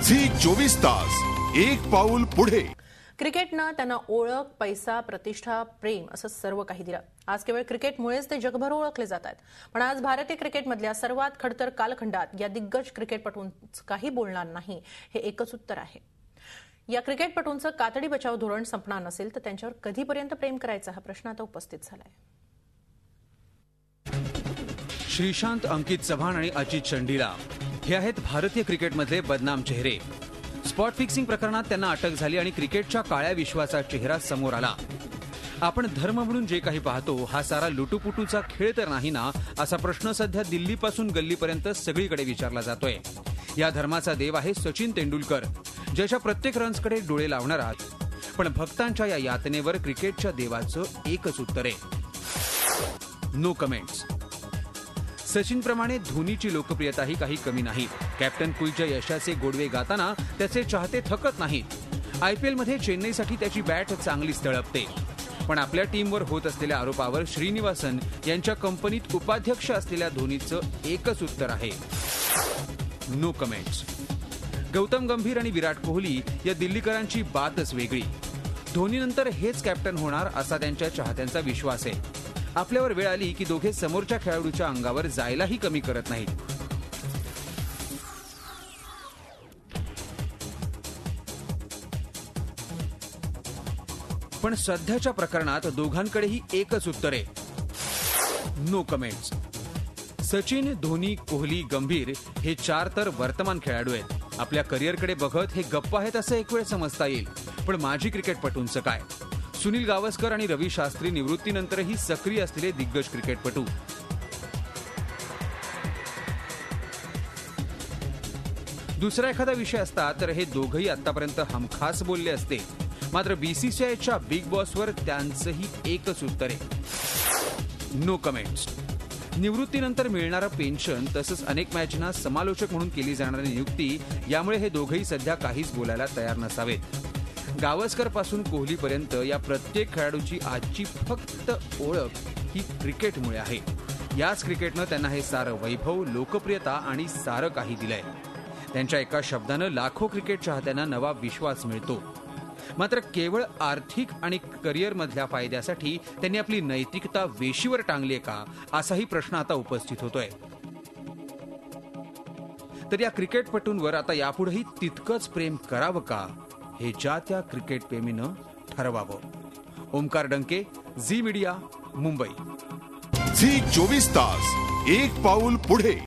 Zee 24 तास एक पाऊल पुढे। क्रिकेटनं त्यांना ओळख, पैसा, प्रतिष्ठा, प्रेम असं सर्व काही दिलं। आज केवळ क्रिकेटमुळेच ते जगभर ओळखले जातात। पण आज भारतीय क्रिकेटमधल्या सर्वात खडतर कालखंडात या दिग्गज क्रिकेटपटूंचं काही बोलणार नाही हे एकच उत्तर आहे। या क्रिकेटपटूंचं कातडी बचाव धोरण संपणार नसेल तर त्यांच्यावर कधीपर्यंत प्रेम करायचा हा प्रश्न आता उपस्थित झालाय। श्रीशांत, अंकित चव्हाण आणि अजित चंडीला हे आहेत भारतीय क्रिकेटमधले बदनाम चेहरे। स्पॉट फिक्सिंग प्रकरणात त्यांना अटक झाली आणि क्रिकेटच्या काळ्या विश्वाचा चेहरा समोर आला। आपण धर्म म्हणून जे काही पाहतो हा सारा लुटूपुटूचा खेळ तर नाही ना, असा प्रश्न सध्या दिल्लीपासून गल्लीपर्यंत सगळीकडे विचारला जातोय। या धर्माचा देव आहे सचिन तेंडुलकर, ज्याच्या प्रत्येक रन्सकडे डोळे लावणारा। पण भक्तांच्या या यातनेवर क्रिकेटच्या देवाचं एकच उत्तर आहे, नो कमेंट्स। सचिनप्रमाणे धोनीची लोकप्रियताही काही कमी नाही। कॅप्टन कूलच्या यशाचे गोडवे गाताना त्याचे चाहते थकत नाहीत। आयपीएलमध्ये चेन्नईसाठी त्याची बॅट चांगलीच तळपते। पण आपल्या टीमवर होत असलेल्या आरोपावर श्रीनिवासन यांच्या कंपनीत उपाध्यक्ष असलेल्या धोनीचं एकच उत्तर आहे, नो कमेंट्स। गौतम गंभीर आणि विराट कोहली या दिल्लीकरांची बातच वेगळी। धोनीनंतर हेच कॅप्टन होणार असा त्यांच्या चाहत्यांचा विश्वास आहे। आपल्यावर वेळ आली की दोघे समोरच्या खेळाडूच्या अंगावर जायलाही कमी करत नाहीत। पण सध्याच्या प्रकरणात दोघांकडेही एकच उत्तर आहे, नो कमेंट्स। सचिन, धोनी, कोहली, गंभीर हे चार तर वर्तमान खेळाडू आहेत। आपल्या करिअरकडे बघत हे गप्प आहेत असं एक वेळ समजता येईल। पण माजी क्रिकेटपटूंचं काय? सुनील गावस्कर आणि रवी शास्त्री निवृत्तीनंतरही सक्रिय असलेले दिग्गज क्रिकेटपटू। दुसरा एखादा विषय असता तर हे दोघंही आतापर्यंत हमखास बोलले असते। मात्र बीसीसीआयच्या बिग बॉसवर त्यांचंही एकच उत्तर आहे, नो कमेंट्स। निवृत्तीनंतर मिळणारं पेन्शन तसंच अनेक मॅचना समालोचक म्हणून केली जाणारी नियुक्ती यामुळे हे दोघंही सध्या काहीच बोलायला तयार नसावेत। गावस्कर पासून कोहलीपर्यंत या प्रत्येक खेळाडूची आजची फक्त ओळख ही क्रिकेटमुळे आहे। याच क्रिकेटनं त्यांना हे सारं वैभव, लोकप्रियता आणि सारं काही दिलंय। त्यांच्या एका शब्दानं लाखो क्रिकेट चाहत्यांना नवा विश्वास मिळतो। मात्र केवळ आर्थिक आणि करिअरमधल्या फायद्यासाठी त्यांनी आपली नैतिकता वेशीवर टांगलीय का, असाही प्रश्न आता उपस्थित होतोय। तर या क्रिकेटपटूंवर आता यापुढेही तितकंच प्रेम करावं का, हे ज्या त्या क्रिकेटप्रेमीनं ठरवावं। ओमकार डंके, झी मीडिया, मुंबई। झी 24 तास एक पाऊल पुढे।